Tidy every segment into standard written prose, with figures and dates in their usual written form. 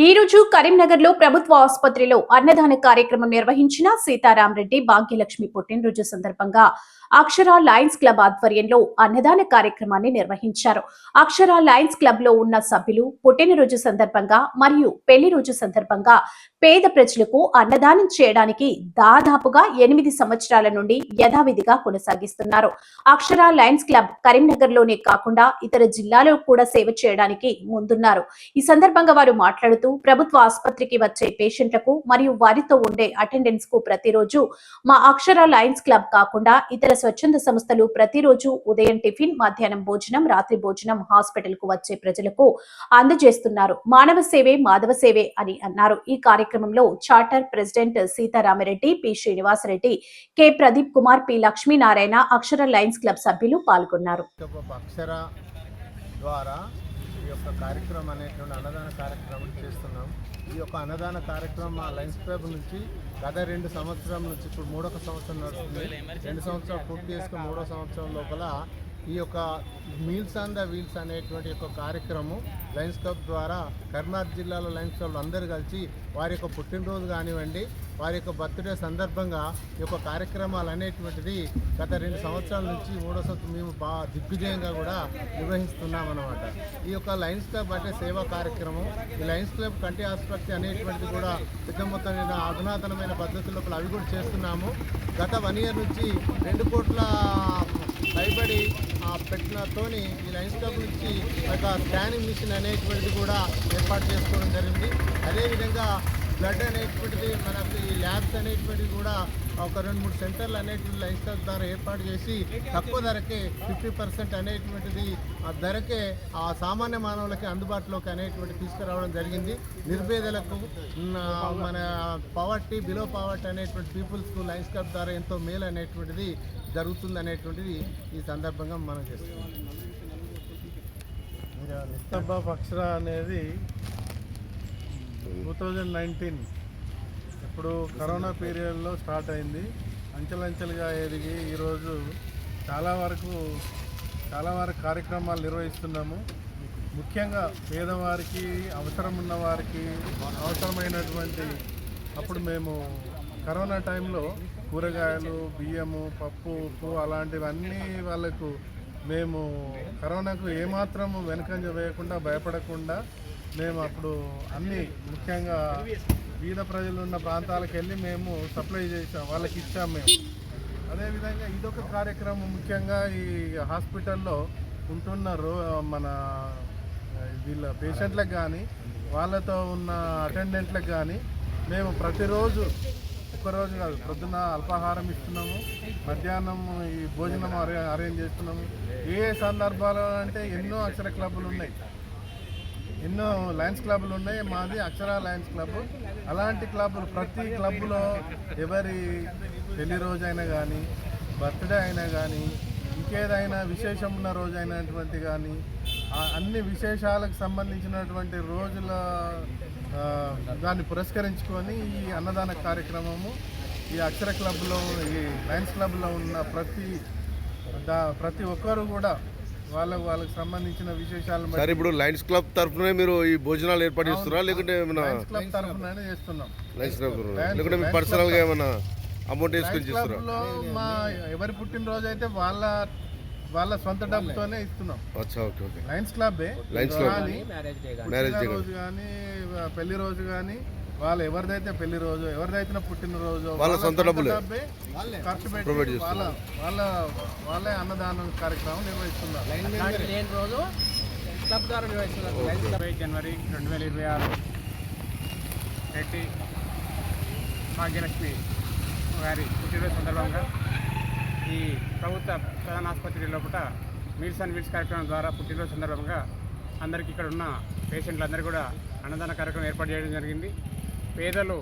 ఈ రోజు కరీంనగర్ లో ప్రభుత్వ ఆసుపత్రిలో అన్నదాన కార్యక్రమం నిర్వహించిన సీతారామరెడ్డి భాగ్యలక్ష్మి పుట్టినరోజు సందర్భంగా అక్షర లయన్స్ క్లబ్ ఆధ్వర్యంలో అన్నదాన కార్యక్రమాన్ని నిర్వహించారు. అక్షర లయన్స్ క్లబ్ లో ఉన్న సభ్యులు పుట్టినరోజు సందర్భంగా మరియు పెళ్లి రోజు సందర్భంగా పేద ప్రజలకు అన్నదానం చేయడానికి దాదాపుగా 8 సంవత్సరాల నుండి యథావిధిగా కొనసాగిస్తున్నారు. అక్షర లయన్స్ క్లబ్ కరీంనగర్ లోనే కాకుండా ఇతర జిల్లాలో కూడా సేవ చేయడానికి ముందున్నారు. ఈ సందర్భంగా వారు మాట్లాడుతూ ప్రభుత్వ ఆసుపత్రికి వచ్చే పేషెంట్లకు మరియు వారితో ఉండే అటెండెన్స్ కు ప్రతిరోజు మా అక్షర లయన్స్ క్లబ్ కాకుండా ఇతర స్వచ్ఛంద సంస్థలు ప్రతిరోజు ఉదయం టిఫిన్, మధ్యాహ్నం భోజనం, రాత్రి భోజనం హాస్పిటల్ కు వచ్చే ప్రజలకు అందజేస్తున్నారు. మానవ సేవే మాధవ సేవే అని అన్నారు. ఈ కార్యక్రమంలో charter president Sitaramareddy, P Srinivasareddy, K Pradeep Kumar, P Lakshminarayana, Akshara lions club సభ్యులు పాల్గొన్నారు. ఈ యొక్క కార్యక్రమం అనేటువంటి అన్నదాన కార్యక్రమం చేస్తున్నాం. ఈ యొక్క అన్నదాన కార్యక్రమం మా లయన్స్ క్లబ్ నుంచి గత 2 సంవత్సరాల నుంచి ఇప్పుడు 3వ సంవత్సరం నడుస్తుంది. 2 సంవత్సరాలు పూర్తి చేసుకుని 3వ సంవత్సరం లోపల ఈ యొక్క మీల్స్ ఆన్ ద వీల్స్ అనేటువంటి యొక్క కార్యక్రమం లయన్స్ క్లబ్ ద్వారా కరీంనగర్ జిల్లాలో లయన్స్ క్లబ్ అందరూ కలిసి వారి యొక్క పుట్టినరోజు కానివ్వండి, వారి యొక్క బర్త్డే సందర్భంగా ఈ యొక్క కార్యక్రమాలు అనేటువంటిది గత 2 సంవత్సరాల నుంచి 3వ సంవత్సరం మేము బాగా దిగ్విజయంగా కూడా నిర్వహిస్తున్నాం అన్నమాట. ఈ యొక్క లయన్స్ క్లబ్ అంటే సేవా కార్యక్రమం. ఈ లయన్స్ క్లబ్ కంటి ఆసుపత్రి అనేటువంటిది కూడా పెద్ద మొత్తమైన అధునాతనమైన పద్ధతుల్లో అవి కూడా చేస్తున్నాము. గత 1 ఇయర్ నుంచి 2 కోట్ల పైబడి పెట్టినతోని ఈ లయన్స్ క్లబ్ నుంచి ఒక స్కానింగ్ మిషన్ అనేటువంటిది కూడా ఏర్పాటు చేసుకోవడం జరిగింది. అదేవిధంగా బ్లడ్ అనేటువంటిది మనకి ఈ ల్యాబ్స్ అనేటువంటిది కూడా ఒక 2-3 సెంటర్లు అనేటువంటి లయన్స్ క్లబ్ ద్వారా ఏర్పాటు చేసి తక్కువ ధరకే 50% అనేటువంటిది ఆ ధరకే ఆ సామాన్య మానవులకి అందుబాటులోకి అనేటువంటి తీసుకురావడం జరిగింది. నిర్భేదలకు మన పవర్టీ బిలో పవర్టీ అనేటువంటి పీపుల్స్కు లయన్స్ క్లబ్ ద్వారా ఎంతో మేలు అనేటువంటిది జరుగుతుంది అనేటువంటిది ఈ సందర్భంగా మనం చేస్తున్నాం. నిస్తబాబ్ అక్షర అనేది 2019 ఇప్పుడు కరోనా పీరియడ్లో స్టార్ట్ అయింది. అంచెలంచెలుగా ఎదిగి ఈరోజు చాలా వరకు కార్యక్రమాలు నిర్వహిస్తున్నాము. ముఖ్యంగా పేదవారికి, అవసరం ఉన్న వారికి అవసరమైనటువంటి అప్పుడు మేము కరోనా టైంలో కూరగాయలు, బియ్యము, పప్పు, ఉప్పు అలాంటివన్నీ వాళ్ళకు మేము కరోనాకు ఏమాత్రం వెనుకంజ వేయకుండా భయపడకుండా మేము అప్పుడు అన్నీ ముఖ్యంగా బీద ప్రజలు ఉన్న ప్రాంతాలకు వెళ్ళి మేము సప్లై చేసాం, వాళ్ళకి ఇచ్చాం మేము. అదేవిధంగా ఇదొక కార్యక్రమం. ముఖ్యంగా ఈ హాస్పిటల్లో ఉంటున్నారు మన వీళ్ళ పేషెంట్లకు కానీ వాళ్ళతో ఉన్న అటెండెంట్లకు కానీ మేము ప్రతిరోజు ఒక్కరోజు కాదు, పొద్దున అల్పాహారం ఇస్తున్నాము, మధ్యాహ్నం ఈ భోజనం అరేంజ్ చేస్తున్నాము. ఏ సందర్భాలు అంటే ఎన్నో అక్షర క్లబ్బులు ఉన్నాయి, ఎన్నో లయన్స్ క్లబ్లు ఉన్నాయి. మాది అక్షర లయన్స్ క్లబ్. అలాంటి క్లబ్లు ప్రతి క్లబ్లో ఎవరి పెళ్లి రోజైనా కానీ, బర్త్డే అయినా కానీ, ఇంకేదైనా విశేషం ఉన్న రోజు అయినటువంటి కానీ అన్ని విశేషాలకు సంబంధించినటువంటి రోజుల దాన్ని పురస్కరించుకొని ఈ అన్నదాన కార్యక్రమము ఈ అక్షర క్లబ్లో, ఈ లయన్స్ క్లబ్లో ఉన్న ప్రతి ఒక్కరు కూడా వాళ్ళకి సంబంధించిన విశేషాలు. సార్, ఇప్పుడు లయన్స్ క్లబ్ తరఫున మీరు ఈ భోజనాలు ఏర్పాటు చేస్తున్నారా, లేకుంటే లయన్స్ క్లబ్ తరఫున చేస్తున్నాం? లయన్స్ క్లబ్ లేకుంటే మీరు పర్సనల్గా ఏమైనా అమౌంట్ వేసుకొని చేస్తున్నారా? మా ఎవరి పుట్టినరోజు అయితే వాళ్ళ సొంత డబ్బుతోనే ఇస్తున్నాం. లయన్స్ క్లబ్ మ్యారేజ్ రోజు కానీ, పెళ్లి రోజు కానీ, వాళ్ళు ఎవరిదైతే పెళ్లి రోజు, ఎవరిదైతే పుట్టినరోజు వాళ్ళ సొంత డబ్బులు ఖర్చు పెట్టి వాళ్ళే అన్నదానం కార్యక్రమం నిర్వహిస్తున్నారు. జనవరి 2026 రెడ్డి భాగ్యలక్ష్మి గారి పుట్టినరోజు సందర్భంగా ఈ ప్రభుత్వ ప్రధాన ఆసుపత్రి లోపల మీల్స్ అండ్ వీల్స్ కార్యక్రమం ద్వారా పుట్టినరోజు సందర్భంగా అందరికీ ఇక్కడ ఉన్న పేషెంట్లందరూ కూడా అన్నదాన కార్యక్రమం ఏర్పాటు చేయడం జరిగింది. పేదలు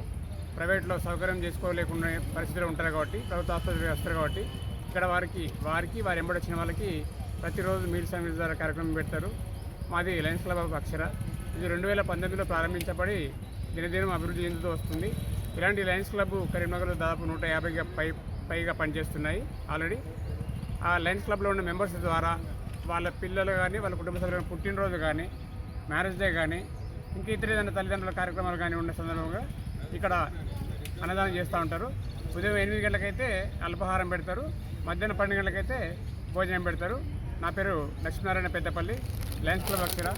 ప్రైవేట్లో సౌకర్యం చేసుకోలేకుండా పరిస్థితులు ఉంటారు కాబట్టి ప్రభుత్వ ఆసుపత్రికి వస్తారు కాబట్టి ఇక్కడ వారి ఎంబడి వచ్చిన వాళ్ళకి ప్రతిరోజు మీల్స్ అండ్ వీల్స్ ద్వారా కార్యక్రమం పెడతారు. మాది లయన్స్ క్లబ్ ఆఫ్ అక్షర. ఇది 2019లో ప్రారంభించబడి దినదినం అభివృద్ధి చెందుతూ వస్తుంది. ఇలాంటి లయన్స్ క్లబ్ కరీంనగర్లో దాదాపు 150కి పైగా పనిచేస్తున్నాయి ఆల్రెడీ. ఆ లయన్స్ క్లబ్లో ఉన్న మెంబర్స్ ద్వారా వాళ్ళ పిల్లలు కానీ, వాళ్ళ కుటుంబ సభ్యులు పుట్టినరోజు కానీ, మ్యారేజ్ డే కానీ, ఇంకా ఇతర ఏదైనా తల్లిదండ్రుల కార్యక్రమాలు కానీ ఉన్న సందర్భంగా ఇక్కడ అన్నదానం చేస్తూ ఉంటారు. ఉదయం 8 గంటలకైతే అల్పాహారం పెడతారు, మధ్యాహ్నం 12 గంటలకైతే భోజనం పెడతారు. నా పేరు లక్ష్మీనారాయణ పెద్దపల్లి, లయన్స్ క్లబ్ అక్షర.